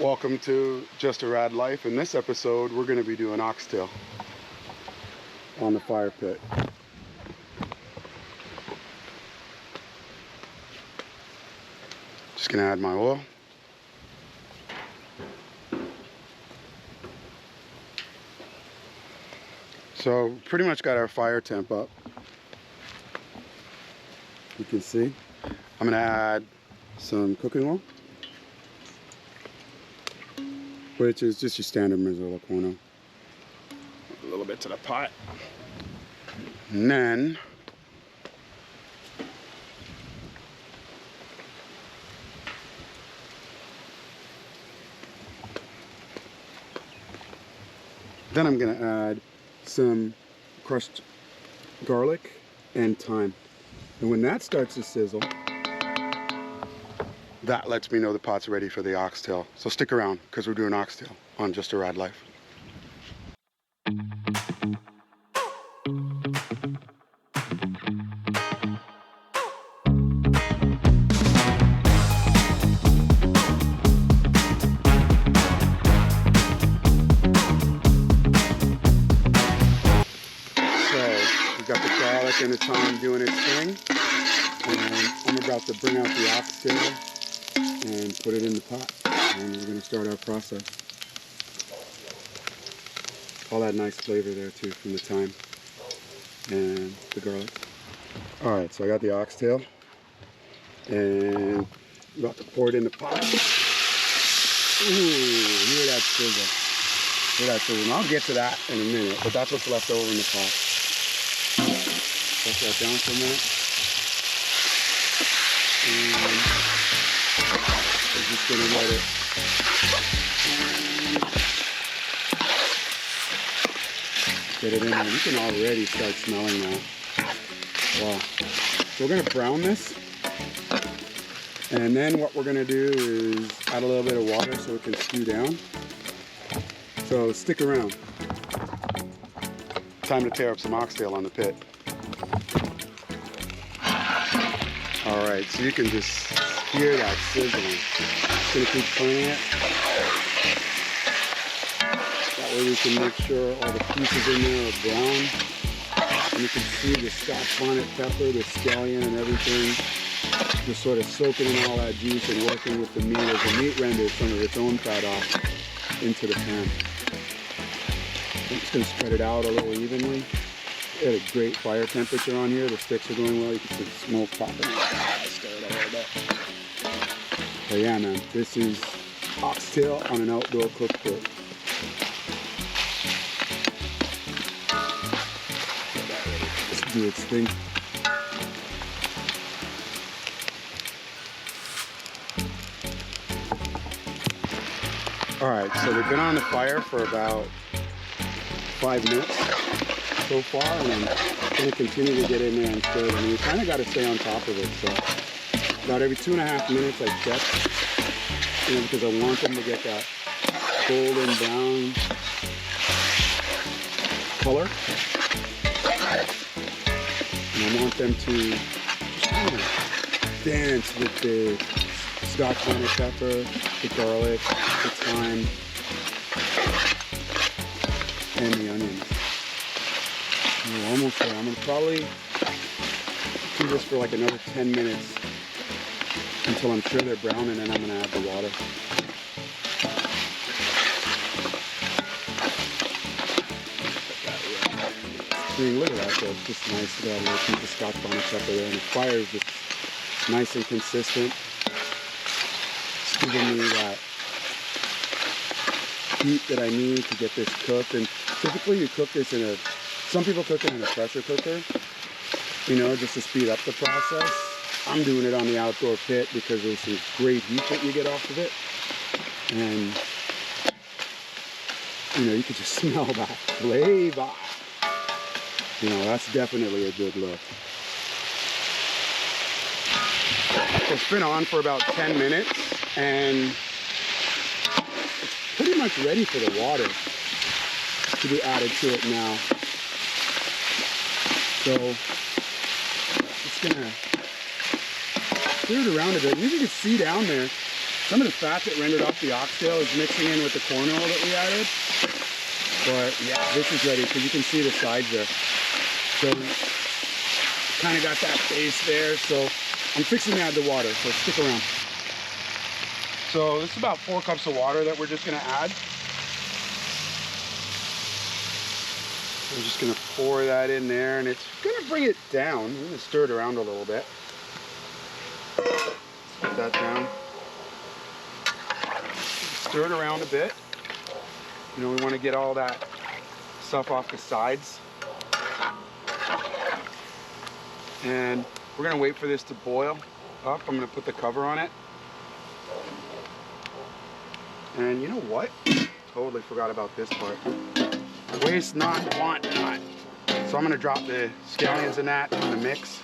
Welcome to Just a Rad Life. In this episode, we're going to be doing oxtail on the fire pit. Just going to add my oil. So pretty much got our fire temp up. You can see. I'm going to add some cooking oil, which is just your standard Mazzarella corn. A little bit to the pot. And then I'm going to add some crushed garlic and thyme. And when that starts to sizzle, that lets me know the pot's ready for the oxtail. So stick around, because we're doing oxtail on Just a Rad Life. We've got the garlic and the thyme doing its thing, and I'm about to bring out the oxtail and put it in the pot, and we're going to start our process. All that nice flavor there too from the thyme and the garlic. Alright, so I got the oxtail and I'm about to pour it in the pot. Ooh, hear that sizzle. Hear that sizzle. And I'll get to that in a minute, but that's what's left over in the pot. Press that down for a minute. And we're just going to let it get it in there. You can already start smelling that. Wow. So we're going to brown this. And then what we're going to do is add a little bit of water so it can stew down. So stick around. Time to tear up some oxtail on the pit. Alright, so you can just hear that sizzling. Just going to keep turning it. That way we can make sure all the pieces in there are brown. And you can see the Scotch bonnet pepper, the scallion and everything just sort of soaking in all that juice and working with the meat as the meat renders some of its own fat off into the pan. I'm just going to spread it out a little evenly. We had a great fire temperature on here. The sticks are going well. You can see the smoke popping out. Stir it a little bit. But yeah, man, this is oxtail on an outdoor cook pit. Let's do its thing. All right, so we've been on the fire for about 5 minutes so far, and I'm going to continue to get in there and stir it. I mean, you kind of got to stay on top of it. So about every 2.5 minutes I check, because I want them to get that golden brown color, and I want them to kind of dance with the Scotch bonnet pepper, the garlic, the thyme, and the onions. We're almost there. I'm going to probably do this for like another 10 minutes until I'm sure they're brown, and then I'm going to add the water. I mean, look at that though. It's just nice to add a little piece of Scotch bonnet pepper there, and the fire is just nice and consistent. It's giving me that heat that I need to get this cooked. And typically you cook this in some people cook it in a pressure cooker, just to speed up the process. I'm doing it on the outdoor pit because there's some great heat that you get off of it. And, you can just smell that flavor. That's definitely a good look. It's been on for about 10 minutes, and it's pretty much ready for the water to be added to it now. So just gonna stir it around a bit. You can see down there Some of the fat that rendered off the oxtail is mixing in with the corn oil that we added. But yeah, this is ready because you can see the sides there. So kind of got that base there. So I'm fixing to add the water, so stick around. So this is about 4 cups of water that we're just gonna add. I'm just gonna pour that in there, and it's gonna bring it down. I'm gonna stir it around a little bit. Put that down. Stir it around a bit. You know, we want to get all that stuff off the sides. And we're gonna wait for this to boil up. I'm gonna put the cover on it. And you know what? Totally forgot about this part. Waste not, want not. So I'm gonna drop the scallions and that in the mix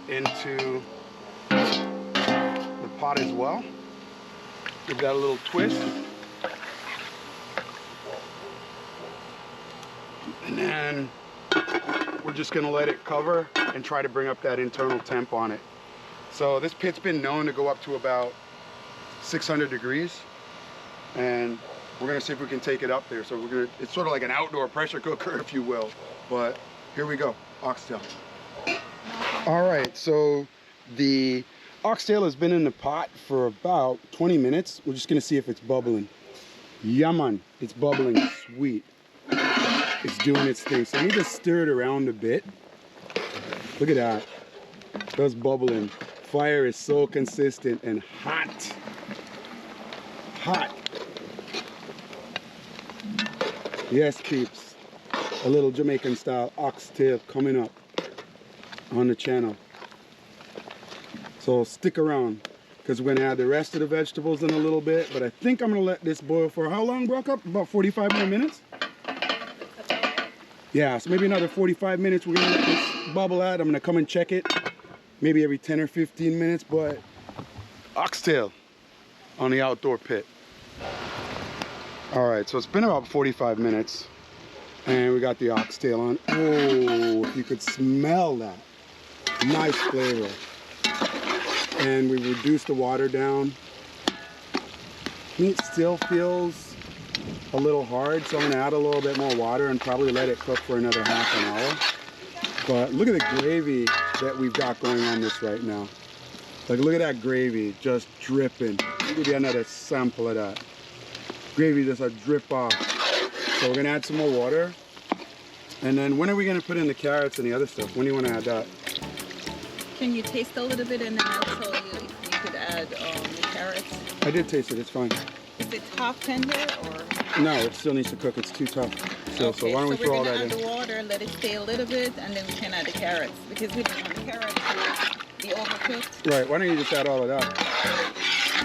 into the pot as well. Give that a little twist. And then we're just gonna let it cover and try to bring up that internal temp on it. So this pit's been known to go up to about 600 degrees. And we're gonna see if we can take it up there. So it's sort of like an outdoor pressure cooker, if you will. But here we go, oxtail. All right, so the oxtail has been in the pot for about 20 minutes. We're just gonna see if it's bubbling. Yeah, man, it's bubbling, sweet. It's doing its thing. So I need to stir it around a bit. Look at that, that's bubbling. Fire is so consistent and hot. Hot. Yes, peeps, a little Jamaican style oxtail coming up on the channel. So stick around because we're gonna add the rest of the vegetables in a little bit, but I think I'm gonna let this boil for how long, Brock? Up about 45 more minutes? Yeah, so maybe another 45 minutes. We're gonna let this bubble out. I'm gonna come and check it maybe every 10 or 15 minutes, but oxtail on the outdoor pit. All right, so it's been about 45 minutes and we got the oxtail on. Oh, if you could smell that. Nice flavor. And we reduced the water down. Meat still feels a little hard, so I'm gonna add a little bit more water and probably let it cook for another half an hour. But look at the gravy that we've got going on this right now. Like, look at that gravy just dripping. I'll give you another sample of that. Gravy just a drip off. So we're gonna add some more water. And then when are we gonna put in the carrots and the other stuff? When do you wanna add that? Can you taste a little bit and then I'll tell you if you could add the carrots? I did taste it, it's fine. Is it half tender or? No, it still needs to cook, it's too tough. So, Okay, so why don't we throw all that in? we're gonna add the water, let it stay a little bit, and then we can add the carrots. Because we don't want the carrots to be overcooked. Right, why don't you just add all of that?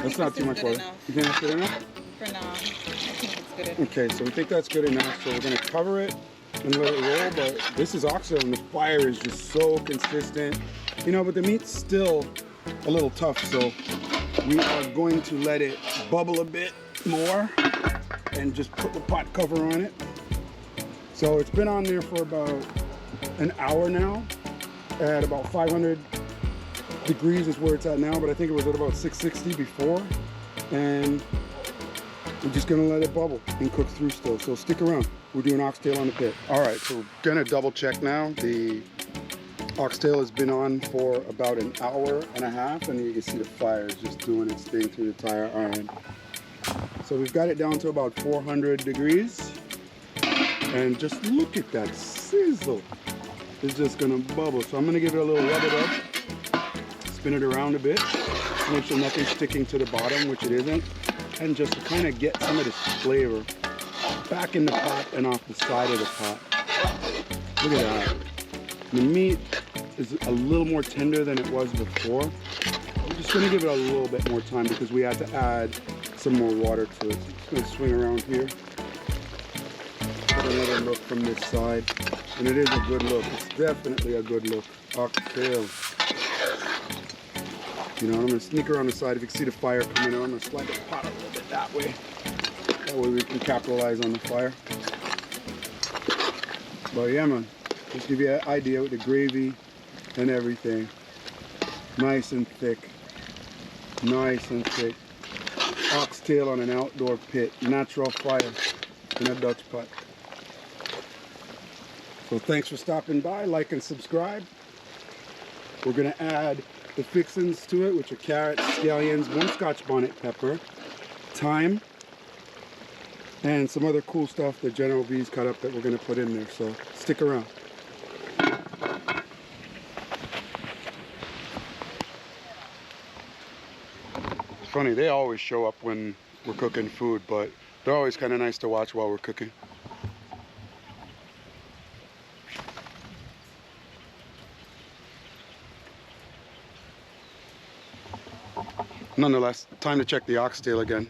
That's not too much water. Enough. You think that's good enough? For now, I think it's good enough. Okay, so we think that's good enough. So we're gonna cover it and let it roll, but this is oxtail and the fire is just so consistent. You know, but the meat's still a little tough, so we are going to let it bubble a bit more and just put the pot cover on it. So it's been on there for about an hour now at about 500 degrees is where it's at now, but I think it was at about 660 before. And we're just gonna let it bubble and cook through still. So stick around. We're doing oxtail on the pit. All right, so we're gonna double check now. The oxtail has been on for about an hour and a half, and you can see the fire is just doing its thing through the entire iron. So we've got it down to about 400 degrees. And just look at that sizzle. It's just gonna bubble. So I'm gonna give it a little rub it up. Spin it around a bit. Make sure nothing's sticking to the bottom, which it isn't. And just to kind of get some of this flavor back in the pot and off the side of the pot. Look at that. The meat is a little more tender than it was before. I'm just gonna give it a little bit more time because we had to add some more water to it. So I'm just gonna swing around here. Get another look from this side. And it is a good look. It's definitely a good look. Oxtail. You know, I'm gonna sneak around the side. If you can see the fire coming on, I'm gonna slide the pot a little bit that way. That way we can capitalize on the fire. But yeah, man, just give you an idea with the gravy and everything. Nice and thick. Nice and thick. oxtail on an outdoor pit, natural fire in a Dutch pot. So thanks for stopping by, like and subscribe. We're gonna add the fixings to it, which are carrots, scallions, 1 Scotch bonnet pepper, thyme, and some other cool stuff that General V's cut up that we're gonna put in there, so stick around. It's funny, they always show up when we're cooking food, but they're always kind of nice to watch while we're cooking. Nonetheless, time to check the oxtail again.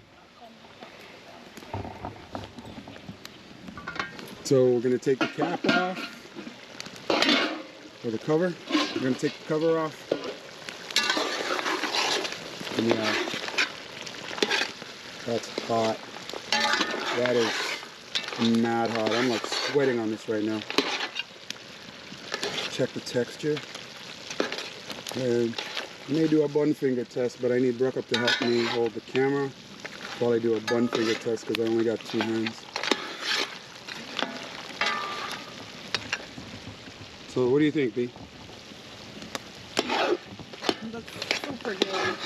So we're going to take the cap off, or the cover. We're going to take the cover off. And yeah, that's hot. That is mad hot. I'm like sweating on this right now. Check the texture. And I may do a bun finger test, but I need Brooke up to help me hold the camera while I do a bun finger test because I only got 2 hands. So what do you think, B? Looks super good.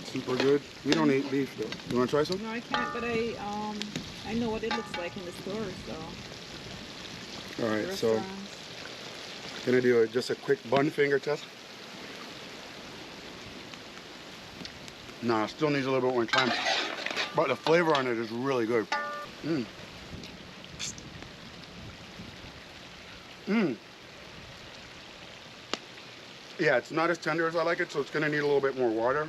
Super good? We don't eat beef though. You want to try some? No, I can't, but I know what it looks like in the store, so. All right, so gonna do just a quick bun finger test. Nah, still needs a little bit more time, but the flavor on it is really good. Mmm. Mmm. Yeah, it's not as tender as I like it, so it's gonna need a little bit more water,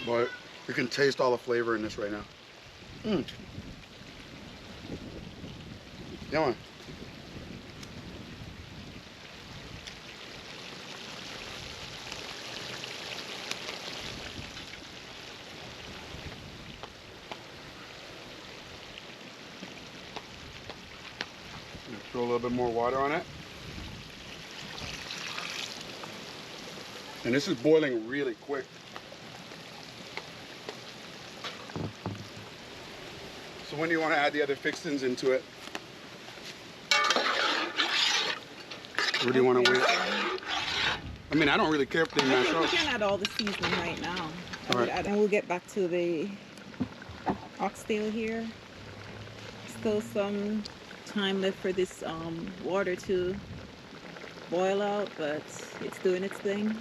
but you can taste all the flavor in this right now. Mmm. Yeah, man. Throw a little bit more water on it. And this is boiling really quick. So when do you want to add the other fixings into it? Or do you want to wait? I mean, I don't really care if they mash up. We can add all the seasoning right now. All right. And we'll get back to the oxtail here. Still some time left for this water to boil out, but it's doing its thing.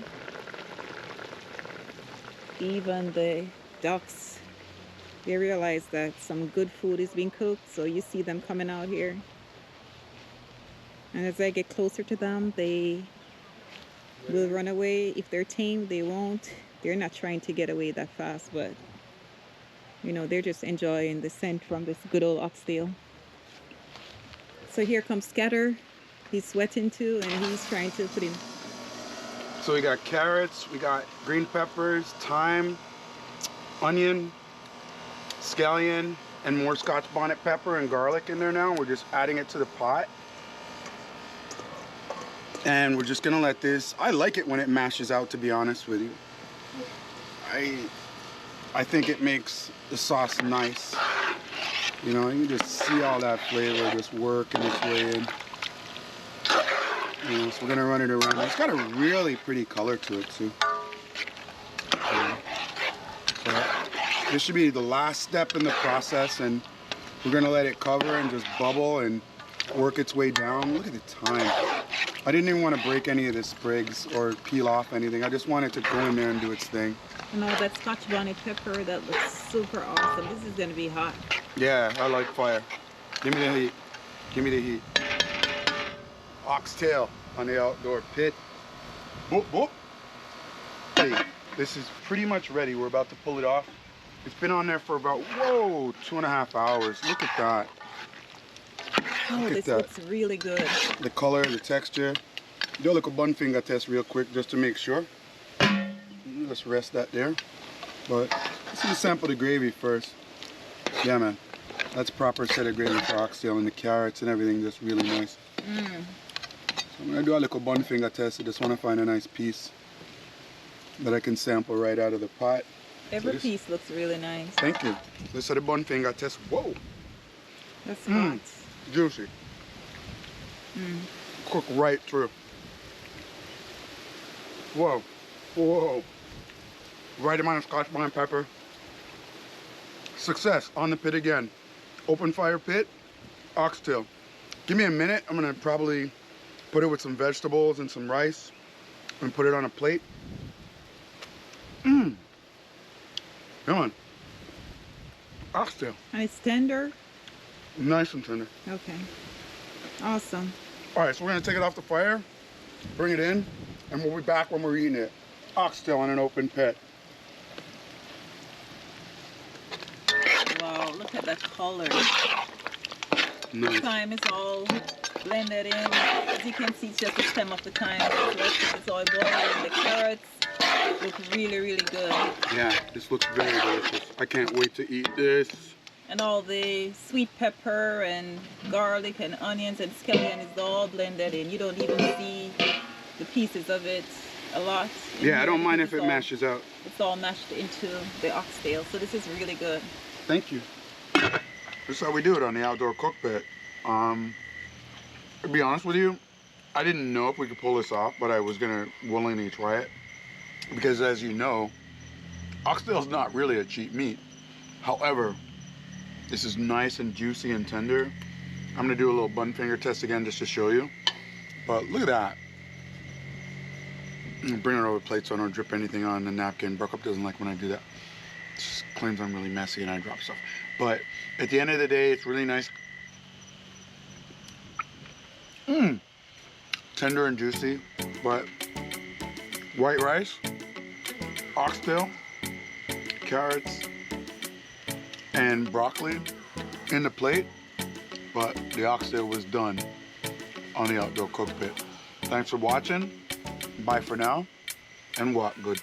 Even the ducks, they realize that some good food is being cooked, so you see them coming out here. And as I get closer to them, they will run away. If they're tame, they won't. They're not trying to get away that fast, but you know, they're just enjoying the scent from this good old oxtail. So here comes Scatter. He's sweating too, and he's trying to put in. So we got carrots, we got green peppers, thyme, onion, scallion, and more Scotch bonnet pepper and garlic in there now. We're just adding it to the pot. And we're just gonna let this, I like it when it mashes out, to be honest with you. I think it makes the sauce nice. You know, you can just see all that flavor just working its way in. You know, so we're gonna run it around. It's got a really pretty color to it too. So this should be the last step in the process, and we're gonna let it cover and just bubble and work its way down. Look at the time. I didn't even want to break any of the sprigs or peel off anything. I just want it to go in there and do its thing. You know, that Scotch bonnet pepper, that looks super awesome. This is gonna be hot. Yeah, I like fire. Give me the heat. Give me the heat. Oxtail on the outdoor pit. Boop, boop. Hey, this is pretty much ready. We're about to pull it off. It's been on there for about, whoa, 2.5 hours. Look at that. Oh, this looks really good. The color, the texture. Do a little bun finger test real quick just to make sure. Let's rest that there. But let's just sample the gravy first. Yeah, man. That's proper set of gravy for oxtail, and the carrots and everything just really nice. So I'm gonna do a little bun finger test. I just want to find a nice piece that I can sample right out of the pot. Every piece looks really nice. Thank you. This is the bun finger test. Whoa. That's hot. Juicy. Cook right through. Whoa. Whoa. Right amount of Scotch bonnet pepper. Success on the pit again. Open fire pit, oxtail. Give me a minute. I'm gonna probably put it with some vegetables and some rice and put it on a plate. Come on. Oxtail. And it's tender? Nice and tender. Okay. Awesome. All right, so we're gonna take it off the fire, bring it in, and we'll be back when we're eating it. Oxtail on an open pit. Wow, look at that color. Nice. The thyme is all blended in. As you can see, it's just the stem of the thyme. It's all boiling. The carrots look really, really good. Yeah, this looks very delicious. I can't wait to eat this. And all the sweet pepper and garlic and onions and scallion is all blended in. You don't even see the pieces of it a lot. Yeah, I don't mind if it mashes out. It's all mashed into the oxtail. So this is really good. Thank you. This is how we do it on the outdoor cook pit. To be honest with you, I didn't know if we could pull this off, but I was gonna willingly try it. Because as you know, oxtail is not really a cheap meat. However, this is nice and juicy and tender. I'm gonna do a little bun finger test again just to show you. But look at that. I'm gonna bring it over the plate so I don't drip anything on the napkin. Brookup doesn't like when I do that. She claims I'm really messy and I drop stuff. But at the end of the day, it's really nice. Tender and juicy, but white rice, oxtail, carrots, and broccoli in the plate, but the oxtail was done on the outdoor cook pit. Thanks for watching. Bye for now, and walk good.